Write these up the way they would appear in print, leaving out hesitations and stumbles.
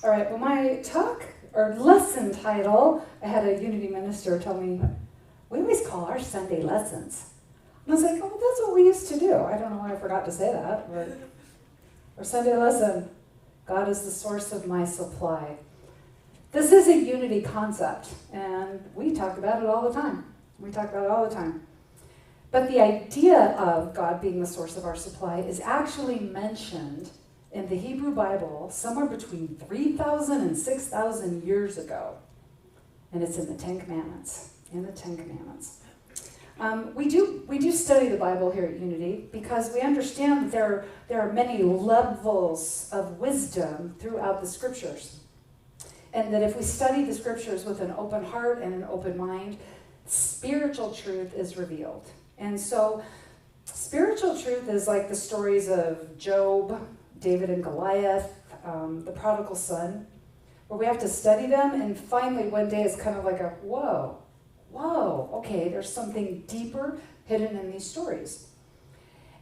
All right, well, my talk or lesson title, I had a Unity minister tell me, we always call our Sunday lessons. And I was like, oh, that's what we used to do. I don't know why I forgot to say that. But our Sunday lesson, God is the source of my supply. This is a unity concept, and we talk about it all the time. But the idea of God being the source of our supply is actually mentioned in the Hebrew Bible somewhere between 3,000 and 6,000 years ago. And it's in the Ten Commandments. We do study the Bible here at Unity because we understand that there are many levels of wisdom throughout the scriptures. And that if we study the scriptures with an open heart and an open mind, spiritual truth is revealed. And so spiritual truth is like the stories of Job, David and Goliath, the prodigal son, where we have to study them, and finally one day it's kind of like a, whoa, okay, there's something deeper hidden in these stories.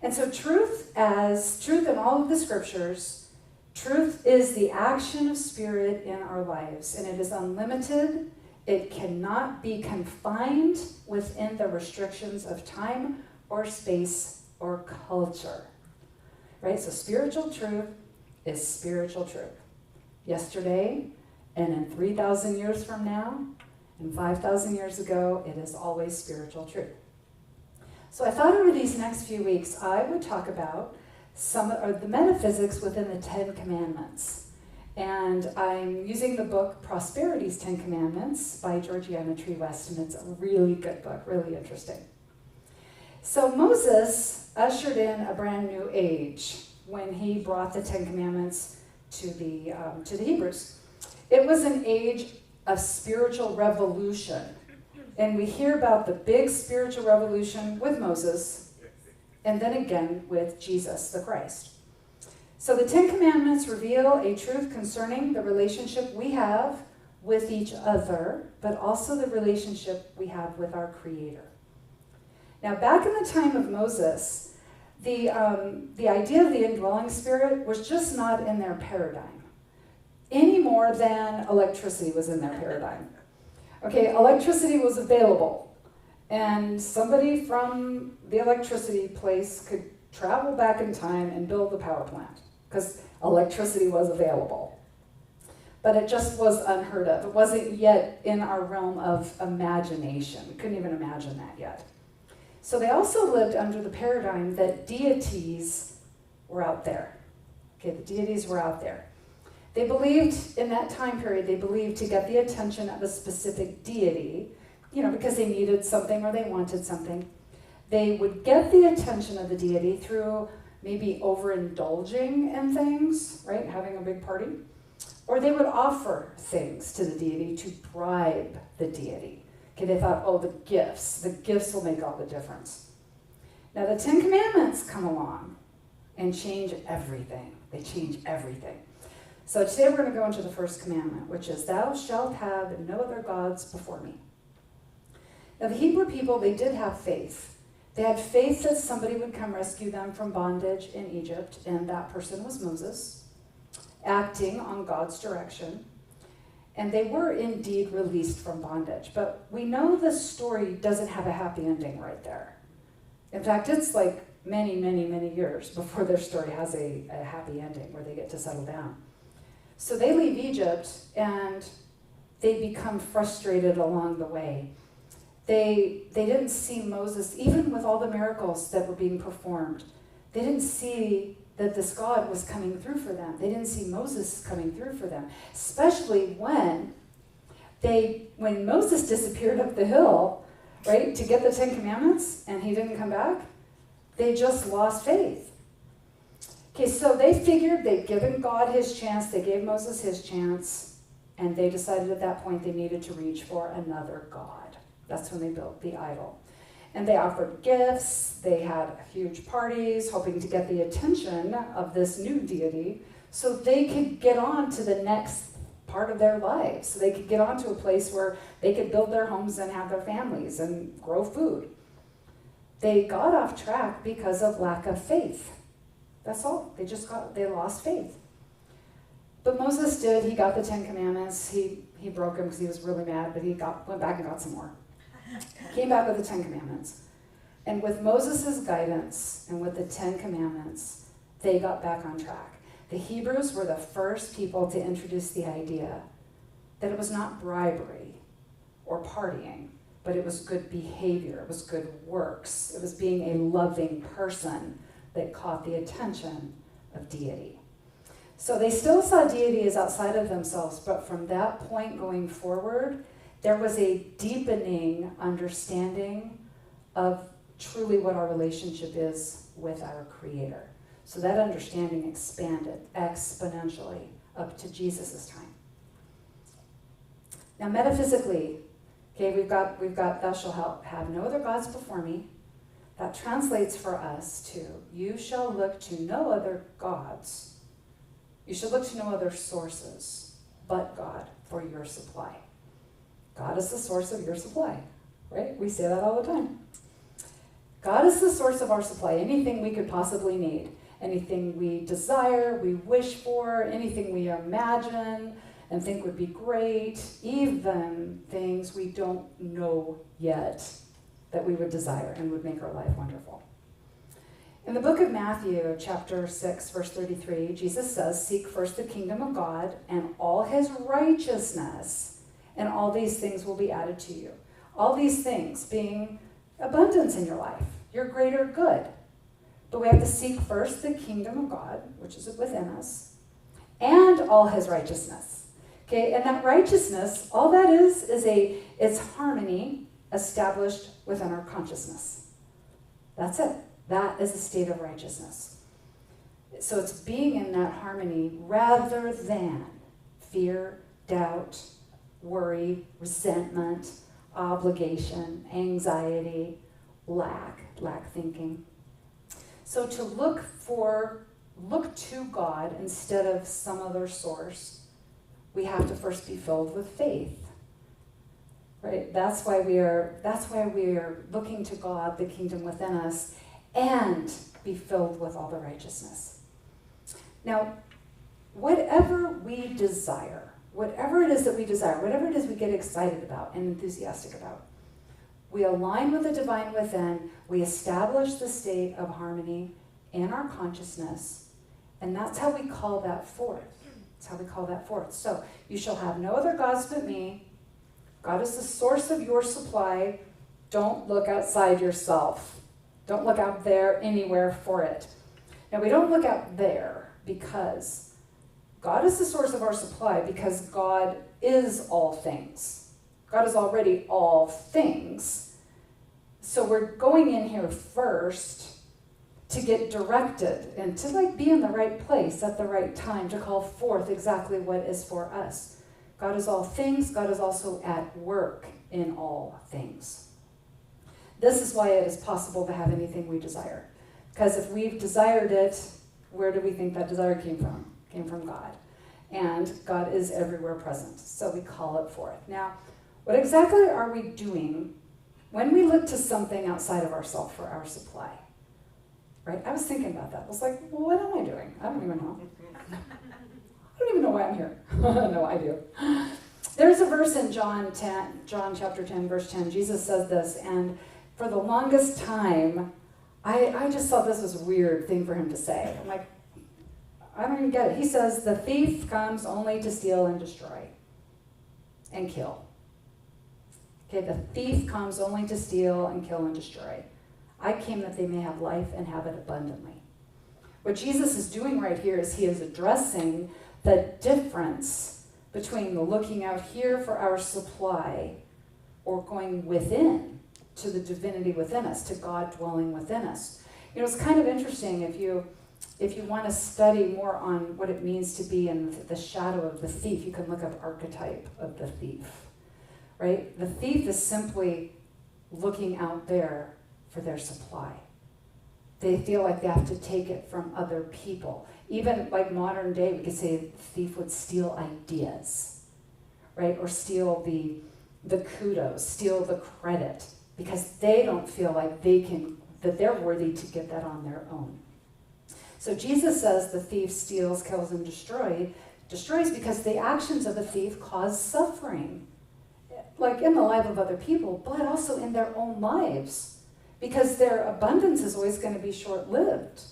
And so truth in all of the scriptures, truth is the action of spirit in our lives, and it is unlimited. It cannot be confined within the restrictions of time or space or culture. Right? So spiritual truth is spiritual truth. Yesterday, and in 3,000 years from now, and 5,000 years ago, it is always spiritual truth. So I thought over these next few weeks, I would talk about some of the metaphysics within the Ten Commandments. And I'm using the book Prosperity's Ten Commandments by Deanna and it's a really good book, really interesting. So Moses ushered in a brand new age when he brought the Ten Commandments to the Hebrews. It was an age of spiritual revolution. And we hear about the big spiritual revolution with Moses, and then again with Jesus the Christ. So the Ten Commandments reveal a truth concerning the relationship we have with each other, but also the relationship we have with our Creator. Now, back in the time of Moses, the idea of the indwelling spirit was just not in their paradigm, any more than electricity was in their paradigm. Okay, electricity was available, and somebody from the electricity place could travel back in time and build the power plant, because electricity was available. But it just was unheard of. It wasn't yet in our realm of imagination. We couldn't even imagine that yet. So they also lived under the paradigm that deities were out there. Okay, the deities were out there. They believed, in that time period, to get the attention of a specific deity, because they needed something or they wanted something. They would get the attention of the deity through maybe overindulging in things, right? Having a big party. Or they would offer things to the deity to bribe the deity. Okay, they thought, the gifts will make all the difference. Now the Ten Commandments come along and change everything. They change everything. So today we're going to go into the first commandment, which is, thou shalt have no other gods before me. Now the Hebrew people, they did have faith. They had faith that somebody would come rescue them from bondage in Egypt, and that person was Moses, acting on God's direction. And they were indeed released from bondage. But we know the story doesn't have a happy ending right there. In fact, it's like many, many, many years before their story has a happy ending where they get to settle down. So they leave Egypt, and they become frustrated along the way. They didn't see Moses, even with all the miracles that were being performed, they didn't see that this God was coming through for them. They didn't see Moses coming through for them, especially when Moses disappeared up the hill, right, to get the Ten Commandments, and he didn't come back. They just lost faith. Okay, so they figured they'd given God his chance, they gave Moses his chance, and they decided at that point they needed to reach for another God. That's when they built the idol. And they offered gifts, they had huge parties, hoping to get the attention of this new deity so they could get on to the next part of their lives. So they could get on to a place where they could build their homes and have their families and grow food. They got off track because of lack of faith. That's all. They lost faith. But Moses did. He got the 10 Commandments. He broke them because he was really mad, but he went back and got some more. Came back with the 10 Commandments. And with Moses' guidance and with the 10 Commandments, they got back on track. The Hebrews were the first people to introduce the idea that it was not bribery or partying, but it was good behavior, it was good works, it was being a loving person that caught the attention of deity. So they still saw deity as outside of themselves, but from that point going forward, there was a deepening understanding of truly what our relationship is with our Creator. So that understanding expanded exponentially up to Jesus' time. Now metaphysically, okay, we've got thou shalt have no other gods before me. That translates for us to, you shall look to no other gods. You should look to no other sources but God for your supply. God is the source of your supply, right? We say that all the time. God is the source of our supply, anything we could possibly need, anything we desire, we wish for, anything we imagine and think would be great, even things we don't know yet that we would desire and would make our life wonderful. In the book of Matthew, chapter 6, verse 33, Jesus says, seek first the kingdom of God and all his righteousness, and all these things will be added to you. All these things being abundance in your life, your greater good. But we have to seek first the kingdom of God, which is within us, and all his righteousness. Okay, and that righteousness, all that is it's harmony established within our consciousness. That's it. That is a state of righteousness. So it's being in that harmony rather than fear, doubt, worry, resentment, obligation, anxiety, lack thinking. So to look to God instead of some other source, we have to first be filled with faith. Right? That's why we are looking to God, the kingdom within us, and be filled with all the righteousness. Now, whatever we desire, whatever it is that we desire, whatever it is we get excited about and enthusiastic about, we align with the divine within, we establish the state of harmony in our consciousness, and that's how we call that forth. That's how we call that forth. So, you shall have no other gods but me. God is the source of your supply. Don't look outside yourself. Don't look out there anywhere for it. Now, we don't look out there because God is the source of our supply, because God is all things. God is already all things. So we're going in here first to get directed and to be in the right place at the right time to call forth exactly what is for us. God is all things. God is also at work in all things. This is why it is possible to have anything we desire. Because if we've desired it, where do we think that desire came from? It came from God. And God is everywhere present. So we call it forth. Now, what exactly are we doing when we look to something outside of ourselves for our supply? Right? I was thinking about that. I was like, well, what am I doing? I don't even know. I don't even know why I'm here. No, I do. There's a verse in John chapter 10, verse 10. Jesus says this, and for the longest time, I just thought this was a weird thing for him to say. I'm like, I don't even get it. He says, the thief comes only to steal and destroy and kill. Okay, the thief comes only to steal and kill and destroy. I came that they may have life and have it abundantly. What Jesus is doing right here is he is addressing the difference between the looking out here for our supply or going within to the divinity within us, to God dwelling within us. You know, it's kind of interesting if you want to study more on what it means to be in the shadow of the thief, you can look up archetype of the thief, right? The thief is simply looking out there for their supply. They feel like they have to take it from other people. Even like modern day, we could say the thief would steal ideas, right? Or steal the kudos, steal the credit, because they don't feel like that they're worthy to get that on their own. So Jesus says the thief steals, kills, and destroys destroys because the actions of a thief cause suffering, like in the life of other people, but also in their own lives, because their abundance is always going to be short-lived,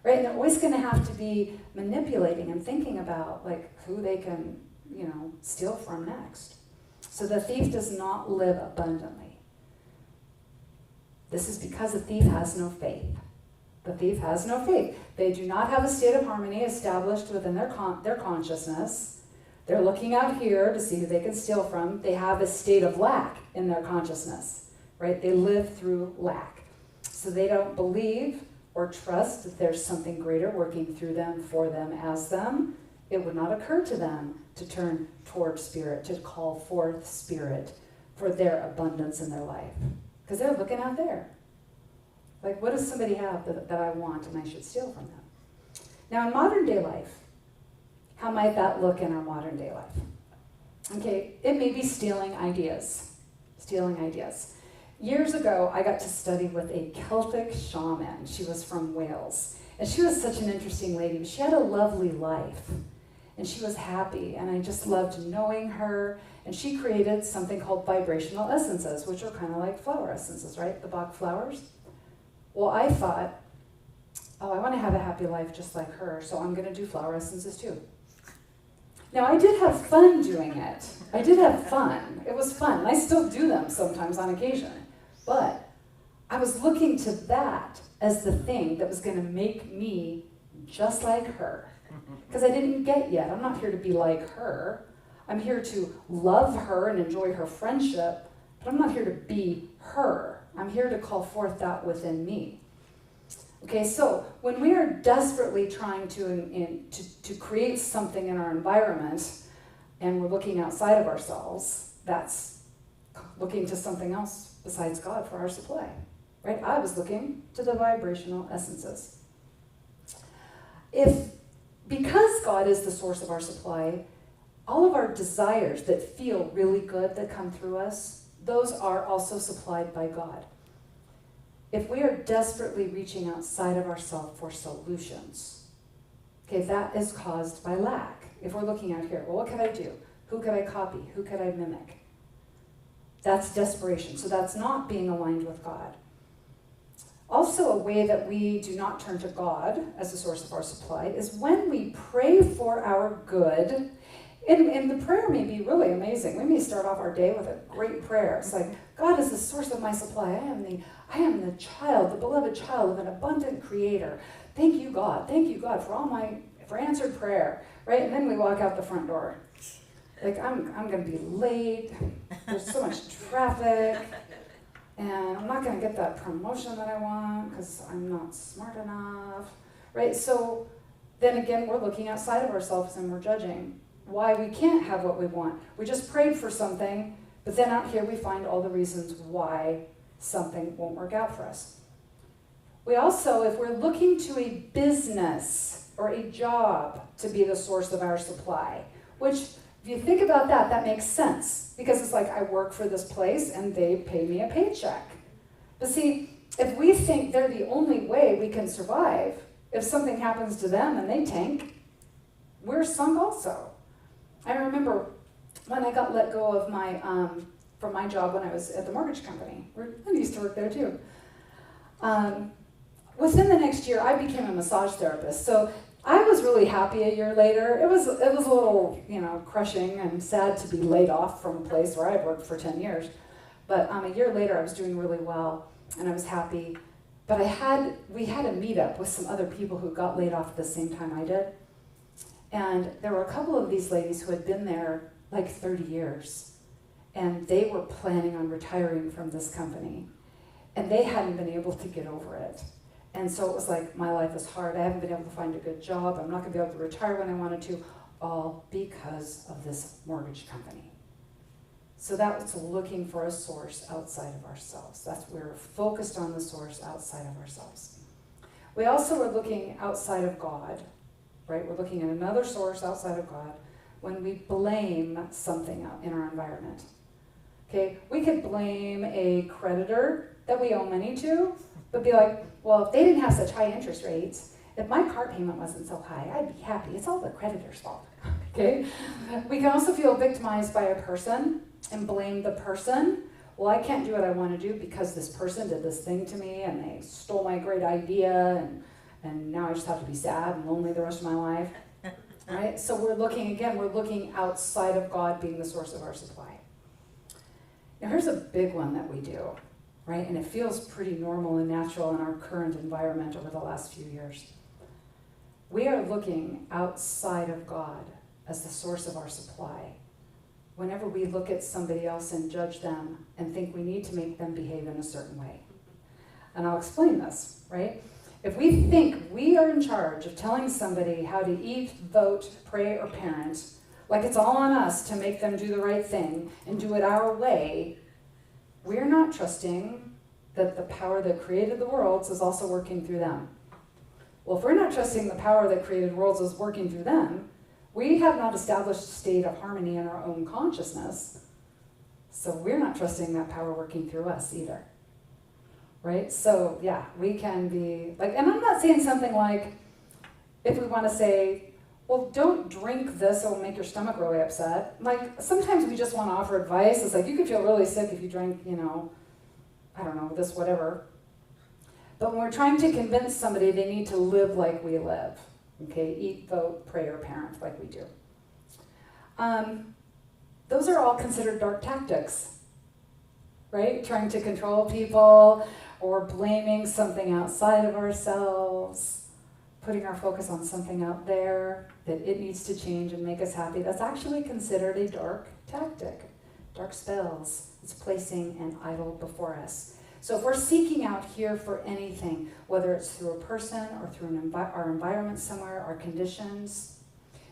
right? And they're always going to have to be manipulating and thinking about like who they can, steal from next. So the thief does not live abundantly. This is because the thief has no faith. The thief has no faith. They do not have a state of harmony established within their consciousness. They're looking out here to see who they can steal from. They have a state of lack in their consciousness, right? They live through lack. So they don't believe or trust that there's something greater working through them, for them, as them. It would not occur to them to turn toward spirit, to call forth spirit for their abundance in their life. Because they're looking out there. Like, what does somebody have that I want and I should steal from them? Now, in modern day life, how might that look in our modern day life? Okay, it may be stealing ideas. Stealing ideas. Years ago, I got to study with a Celtic shaman. She was from Wales. And she was such an interesting lady. She had a lovely life. And she was happy. And I just loved knowing her. And she created something called vibrational essences, which are kind of like flower essences, right? The Bach flowers. Well, I thought, I want to have a happy life just like her, so I'm going to do flower essences too. Now, I did have fun doing it. I did have fun. It was fun. And I still do them sometimes on occasion. But I was looking to that as the thing that was going to make me just like her. Because I didn't get yet. I'm not here to be like her. I'm here to love her and enjoy her friendship, but I'm not here to be her. I'm here to call forth that within me. Okay, so when we are desperately trying to create something in our environment, and we're looking outside of ourselves, that's looking to something else besides God for our supply, right? I was looking to the vibrational essences. Because God is the source of our supply, all of our desires that feel really good that come through us, those are also supplied by God. If we are desperately reaching outside of ourselves for solutions, okay, that is caused by lack. If we're looking out here, well, what could I do? Who could I copy? Who could I mimic? That's desperation. So that's not being aligned with God. Also, a way that we do not turn to God as the source of our supply is when we pray for our good. And the prayer may be really amazing. We may start off our day with a great prayer. It's like, God is the source of my supply. I am the child, the beloved child of an abundant creator. Thank you, God. Thank you, God, for answered prayer. Right? And then we walk out the front door. Like, I'm going to be late. There's so much traffic. And I'm not going to get that promotion that I want because I'm not smart enough. Right? So then again, we're looking outside of ourselves and we're judging why we can't have what we want. We just prayed for something, but then out here we find all the reasons why something won't work out for us. We also, if we're looking to a business or a job to be the source of our supply, which if you think about that, that makes sense. Because it's like I work for this place and they pay me a paycheck. But see, if we think they're the only way we can survive, if something happens to them and they tank, we're sunk also. I remember when I got let go of from my job when I was at the mortgage company. I used to work there too. Within the next year, I became a massage therapist. So I was really happy a year later. It was a little, crushing and sad to be laid off from a place where I had worked for 10 years. But a year later, I was doing really well, and I was happy. But we had a meetup with some other people who got laid off at the same time I did. And there were a couple of these ladies who had been there like 30 years. And they were planning on retiring from this company. And they hadn't been able to get over it. And so it was like, my life is hard. I haven't been able to find a good job. I'm not going to be able to retire when I wanted to, all because of this mortgage company. So that was looking for a source outside of ourselves. That's where we're focused on the source outside of ourselves. We also were looking outside of God, right? We're looking at another source outside of God when we blame something in our environment. Okay, we could blame a creditor that we owe money to, but be like, well, if they didn't have such high interest rates, if my car payment wasn't so high, I'd be happy. It's all the creditor's fault. Okay? We can also feel victimized by a person and blame the person. Well, I can't do what I want to do because this person did this thing to me and they stole my great idea and now I just have to be sad and lonely the rest of my life. Right? So we're looking outside of God being the source of our supply. Now here's a big one that we do, right? And it feels pretty normal and natural in our current environment over the last few years. We are looking outside of God as the source of our supply. Whenever we look at somebody else and judge them and think we need to make them behave in a certain way. And I'll explain this, right? If we think we are in charge of telling somebody how to eat, vote, pray, or parent, like it's all on us to make them do the right thing and do it our way, we're not trusting that the power that created the worlds is also working through them. Well, if we're not trusting the power that created worlds is working through them, we have not established a state of harmony in our own consciousness, so we're not trusting that power working through us either. Right? So, yeah, we can be, like, and I'm not saying something like, if we want to say, well, don't drink this, it will make your stomach really upset. Like, sometimes we just want to offer advice. It's like, you could feel really sick if you drink, I don't know, this whatever. But when we're trying to convince somebody they need to live like we live, okay, eat, vote, pray, or parent like we do. Those are all considered dark tactics, right? Trying to control people or blaming something outside of ourselves, putting our focus on something out there that it needs to change and make us happy. That's actually considered a dark tactic. Dark spells. It's placing an idol before us. So if we're seeking out here for anything, whether it's through a person or through our environment somewhere, our conditions,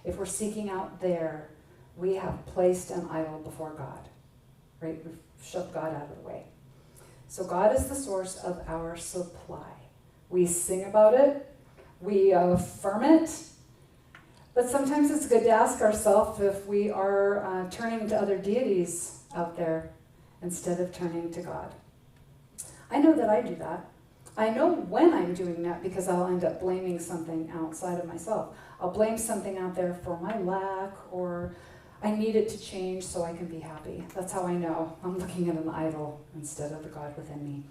if we're seeking out there, we have placed an idol before God, right? We've shoved God out of the way. So God is the source of our supply. We sing about it, we affirm it, but sometimes it's good to ask ourselves if we are turning to other deities out there instead of turning to God. I know that I do that. I know when I'm doing that because I'll end up blaming something outside of myself. I'll blame something out there for my lack, or I need it to change so I can be happy. That's how I know I'm looking at an idol instead of the God within me.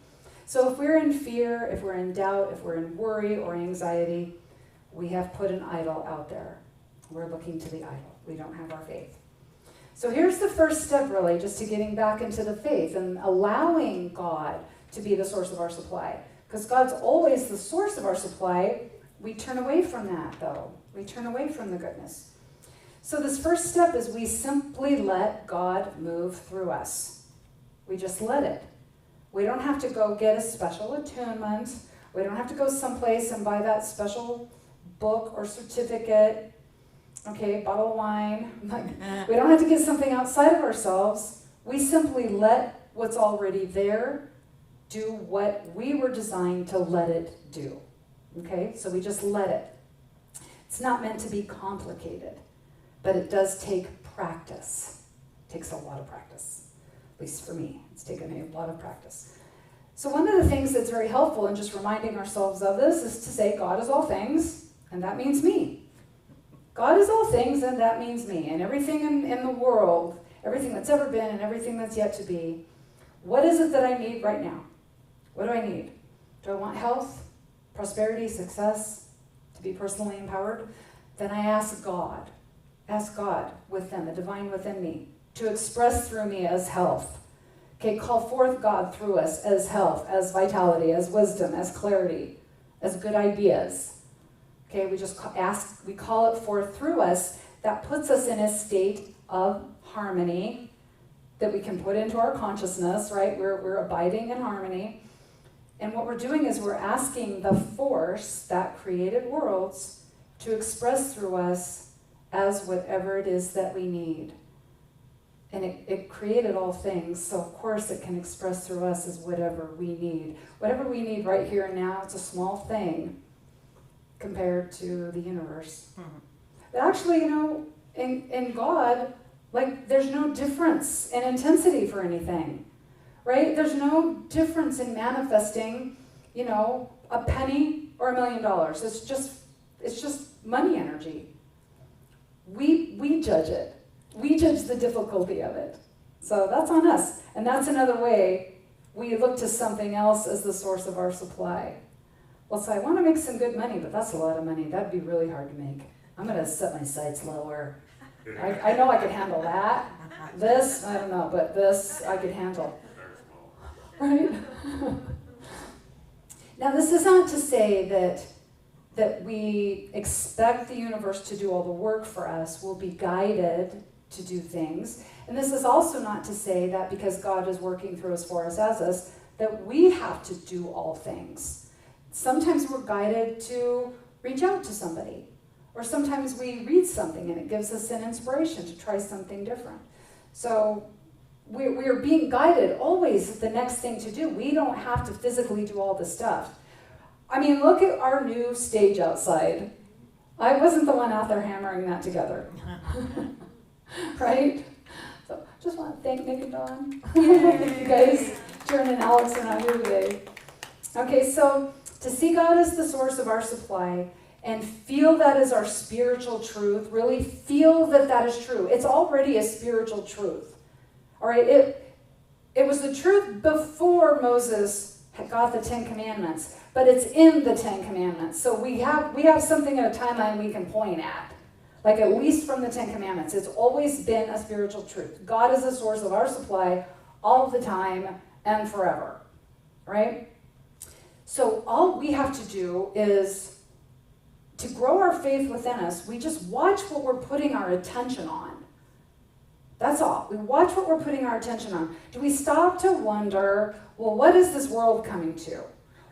So if we're in fear, if we're in doubt, if we're in worry or anxiety, we have put an idol out there. We're looking to the idol. We don't have our faith. So here's the first step, really, just to getting back into the faith and allowing God to be the source of our supply. Because God's always the source of our supply. We turn away from that, though. We turn away from the goodness. So this first step is we simply let God move through us. We just let it. We don't have to go get a special attunement. We don't have to go someplace and buy that special book or certificate, okay, bottle of wine. We don't have to get something outside of ourselves. We simply let what's already there do what we were designed to let it do, okay? So we just let it. It's not meant to be complicated, but it does take practice. It takes a lot of practice, at least for me. It's taken a lot of practice. So one of the things that's very helpful in just reminding ourselves of this is to say, God is all things, and that means me. God is all things, and that means me. And everything in the world, everything that's ever been and everything that's yet to be, what is it that I need right now? What do I need? Do I want health, prosperity, success, to be personally empowered? Then I ask God within, the divine within me, to express through me as health. Okay, call forth God through us as health, as vitality, as wisdom, as clarity, as good ideas. Okay, we just ask, we call it forth through us. That puts us in a state of harmony that we can put into our consciousness, right? We're abiding in harmony. And what we're doing is we're asking the force that created worlds to express through us as whatever it is that we need. And it created all things, so of course it can express through us as whatever we need. Whatever we need right here and now, it's a small thing compared to the universe. Mm-hmm. But actually, in God, like, there's no difference in intensity for anything, right? There's no difference in manifesting, a penny or $1 million. It's just money energy. we judge it. We judge the difficulty of it. So that's on us. And that's another way we look to something else as the source of our supply. Well, so I want to make some good money, but that's a lot of money. That'd be really hard to make. I'm going to set my sights lower. I know I could handle that. This, I don't know, but this I could handle. Right? Now, this is not to say that we expect the universe to do all the work for us. We'll be guided to do things. And this is also not to say that because God is working through us, for us, as us, that we have to do all things. Sometimes we're guided to reach out to somebody. Or sometimes we read something and it gives us an inspiration to try something different. So we are being guided always the next thing to do. We don't have to physically do all the stuff. I mean, look at our new stage outside. I wasn't the one out there hammering that together. Right? So just want to thank Nick and Dawn. Thank you guys. Sharon and Alex are not here today. Okay, so to see God as the source of our supply and feel that as our spiritual truth, really feel that that is true. It's already a spiritual truth. All right, it was the truth before Moses had got the Ten Commandments, but it's in the Ten Commandments. So we have something in a timeline we can point at, like at least from the Ten Commandments. It's always been a spiritual truth. God is the source of our supply all the time and forever, right? So all we have to do is to grow our faith within us. We just watch what we're putting our attention on. That's all. We watch what we're putting our attention on. Do we stop to wonder, well, what is this world coming to?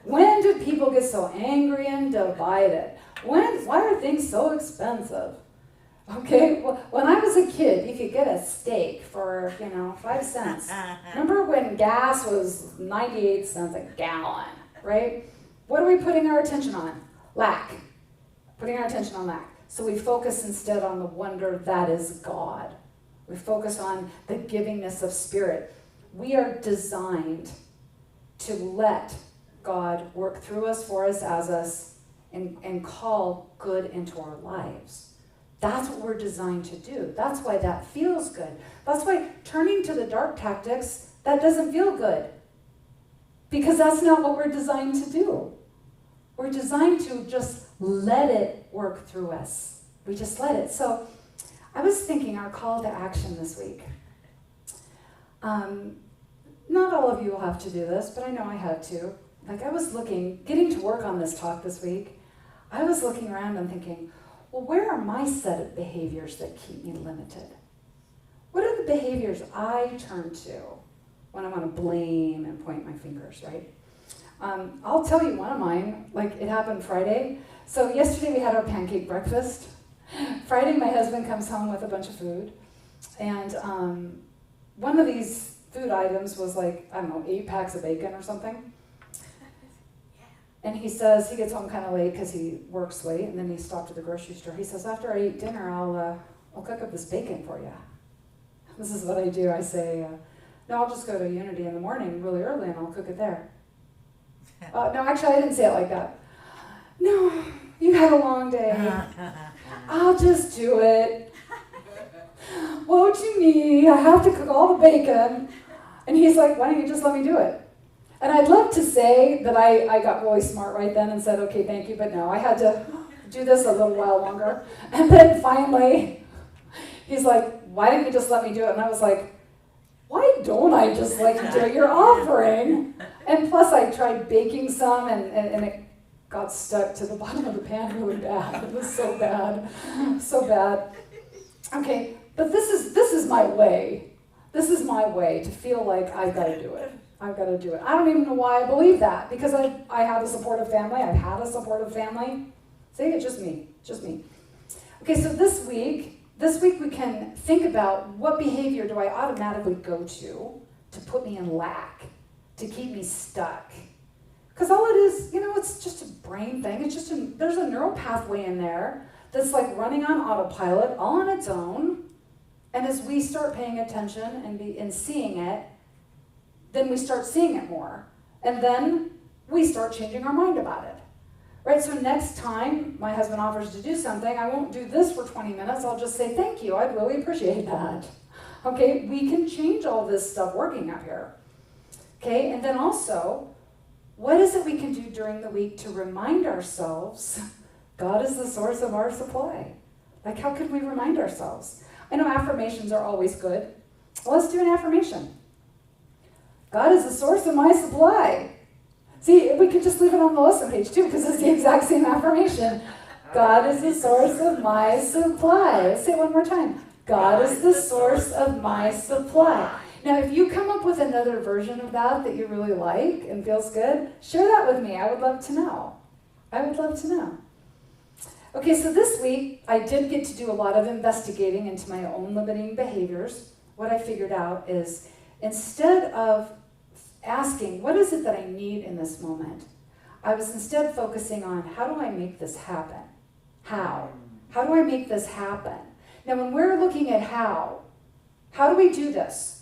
When did people get so angry and divided? Why are things so expensive? Okay, well, when I was a kid, you could get a steak for, 5 cents. Remember when gas was 98 cents a gallon, right? What are we putting our attention on? Lack. Putting our attention on lack. So we focus instead on the wonder that is God. We focus on the givingness of spirit. We are designed to let God work through us, for us, as us, and call good into our lives. That's what we're designed to do. That's why that feels good. That's why turning to the dark tactics, that doesn't feel good. Because that's not what we're designed to do. We're designed to just let it work through us. We just let it. So I was thinking our call to action this week. Not all of you will have to do this, but I know I had to. Like I was getting to work on this talk this week, I was looking around and thinking, well, where are my set of behaviors that keep me limited? What are the behaviors I turn to when I want to blame and point my fingers, right? I'll tell you one of mine, like it happened Friday. So yesterday we had our pancake breakfast. Friday my husband comes home with a bunch of food. And one of these food items was like, 8 packs of bacon or something. And he says, he gets home kind of late because he works late, and then he stopped at the grocery store. He says, after I eat dinner, I'll cook up this bacon for you. This is what I do. I say, no, I'll just go to Unity in the morning really early, and I'll cook it there. No, actually, I didn't say it like that. No, you had a long day. I'll just do it. Woe to me, I have to cook all the bacon. And he's like, why don't you just let me do it? And I'd love to say that I got really smart right then and said, okay, thank you, but no, I had to do this a little while longer. And then finally, he's like, why didn't you just let me do it? And I was like, why don't I just let you do it? You're offering. And plus I tried baking some and it got stuck to the bottom of the pan really bad. It was so bad, so bad. Okay, but this is my way. This is my way to feel like I've got to do it. I've got to do it. I don't even know why I believe that, because I have a supportive family. I've had a supportive family. See, it's just me, just me. Okay, so this week we can think about what behavior do I automatically go to put me in lack, to keep me stuck. Because all it is, it's just a brain thing. It's just there's a neural pathway in there that's like running on autopilot all on its own. And as we start paying attention and seeing it, then we start seeing it more. And then we start changing our mind about it. Right? So next time my husband offers to do something, I won't do this for 20 minutes. I'll just say, thank you. I'd really appreciate that. Okay? We can change all this stuff working up here. Okay? And then also, what is it we can do during the week to remind ourselves God is the source of our supply? Like, how could we remind ourselves? I know affirmations are always good. Well, let's do an affirmation. God is the source of my supply. See, we could just leave it on the lesson page too, because it's the exact same affirmation. God is the source of my supply. Let's say it one more time. God is the source of my supply. Now, if you come up with another version of that you really like and feels good, share that with me. I would love to know. I would love to know. Okay, so this week, I did get to do a lot of investigating into my own limiting behaviors. What I figured out is, instead of asking, what is it that I need in this moment? I was instead focusing on, how do I make this happen? How? How do I make this happen? Now, when we're looking at how do we do this?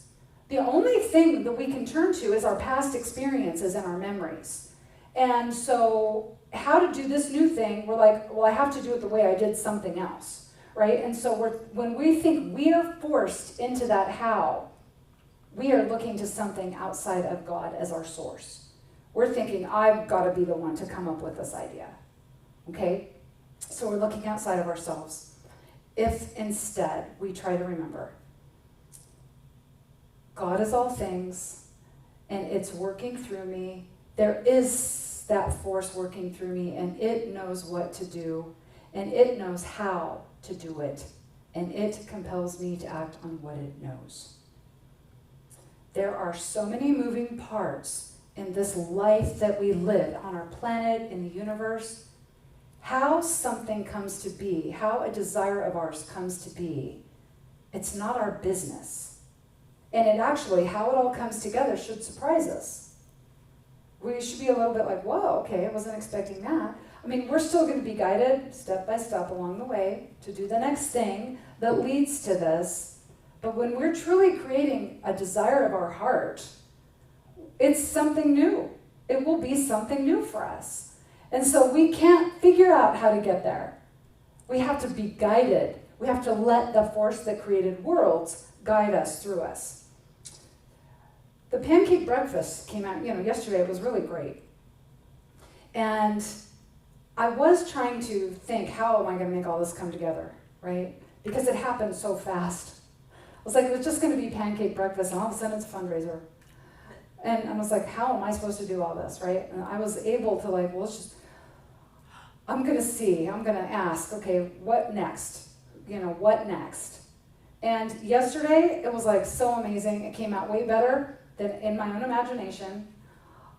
The only thing that we can turn to is our past experiences and our memories. And so, how to do this new thing, we're like, well, I have to do it the way I did something else, right? And so when we think we are forced into that how, we are looking to something outside of God as our source. We're thinking, I've got to be the one to come up with this idea, okay? So we're looking outside of ourselves. If instead we try to remember, God is all things, and it's working through me. There is that force working through me, and it knows what to do, and it knows how to do it, and it compels me to act on what it knows. There are so many moving parts in this life that we live on our planet, in the universe. How something comes to be, how a desire of ours comes to be, it's not our business. And it actually, how it all comes together should surprise us. We should be a little bit like, whoa, okay, I wasn't expecting that. I mean, we're still going to be guided step by step along the way to do the next thing that leads to this. But when we're truly creating a desire of our heart, it's something new. It will be something new for us. And so we can't figure out how to get there. We have to be guided. We have to let the force that created worlds guide us through us. The pancake breakfast came out, yesterday. It was really great. And I was trying to think, how am I going to make all this come together, right? Because it happened so fast. I was like, it was just going to be pancake breakfast, and all of a sudden it's a fundraiser. And I was like, how am I supposed to do all this, right? And I was able to I'm going to ask, okay, what next? What next? And yesterday, it was so amazing. It came out way better than in my own imagination.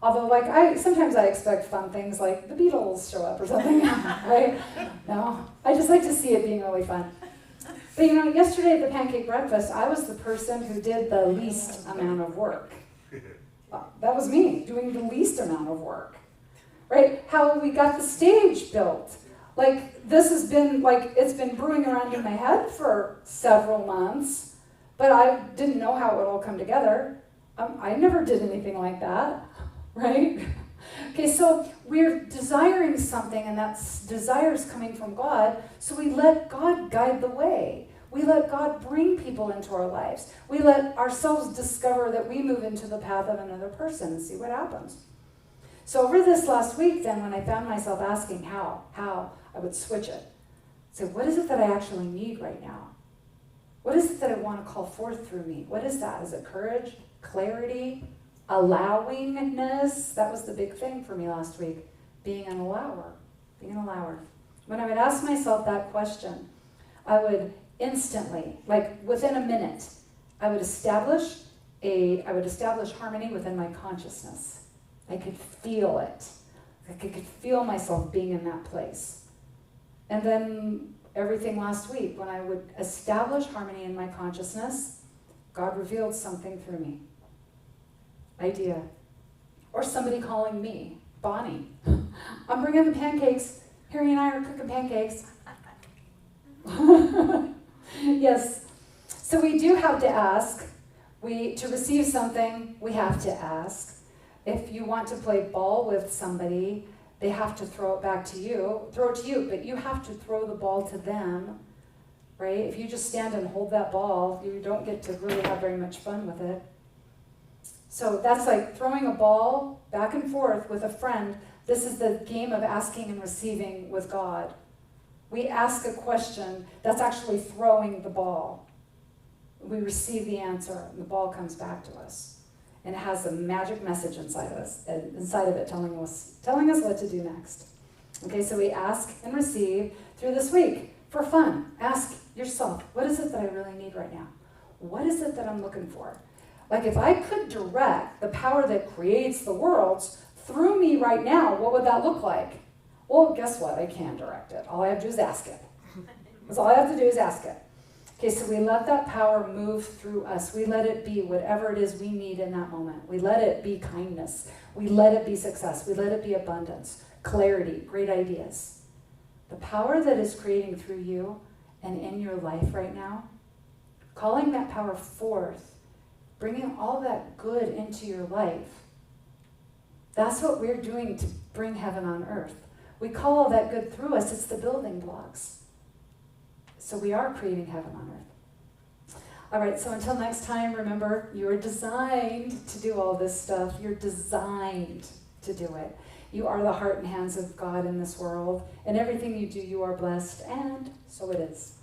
Although, sometimes I expect fun things like the Beatles show up or something, right? No, I just like to see it being really fun. But yesterday at the pancake breakfast, I was the person who did the least amount of work. That was me, doing the least amount of work, right? How we got the stage built. This has been, it's been brewing around in my head for several months, but I didn't know how it would all come together. I never did anything like that, right? Okay, so we're desiring something, and that desire is coming from God, so we let God guide the way. We let God bring people into our lives. We let ourselves discover that we move into the path of another person and see what happens. So over this last week, then, when I found myself asking how, I would switch it. So what is it that I actually need right now? What is it that I want to call forth through me? What is that? Is it courage, clarity, allowingness? That was the big thing for me last week, being an allower. When I would ask myself that question, I would instantly, within a minute, I would establish harmony within my consciousness. I could feel it. I could feel myself being in that place. And then everything last week, when I would establish harmony in my consciousness, God revealed something through me. Idea. Or somebody calling me, Bonnie. I'm bringing the pancakes. Harry and I are cooking pancakes. Yes. So we do have to ask. To receive something, we have to ask. If you want to play ball with somebody, They have to throw it to you, but you have to throw the ball to them, right? If you just stand and hold that ball, you don't get to really have very much fun with it. So that's like throwing a ball back and forth with a friend. This is the game of asking and receiving with God. We ask a question, that's actually throwing the ball. We receive the answer, and the ball comes back to us. And it has a magic message inside of it telling us what to do next. Okay, so we ask and receive through this week for fun. Ask yourself, what is it that I really need right now? What is it that I'm looking for? Like if I could direct the power that creates the worlds through me right now, what would that look like? Well, guess what? I can direct it. All I have to do is ask it. That's all I have to do is ask it. Okay, so we let that power move through us. We let it be whatever it is we need in that moment. We let it be kindness. We let it be success. We let it be abundance, clarity, great ideas. The power that is creating through you and in your life right now, calling that power forth, bringing all that good into your life, that's what we're doing to bring heaven on earth. We call all that good through us. It's the building blocks. So we are creating heaven on earth. All right, so until next time, remember, you're designed to do all this stuff. You're designed to do it. You are the heart and hands of God in this world. And everything you do, you are blessed, and so it is.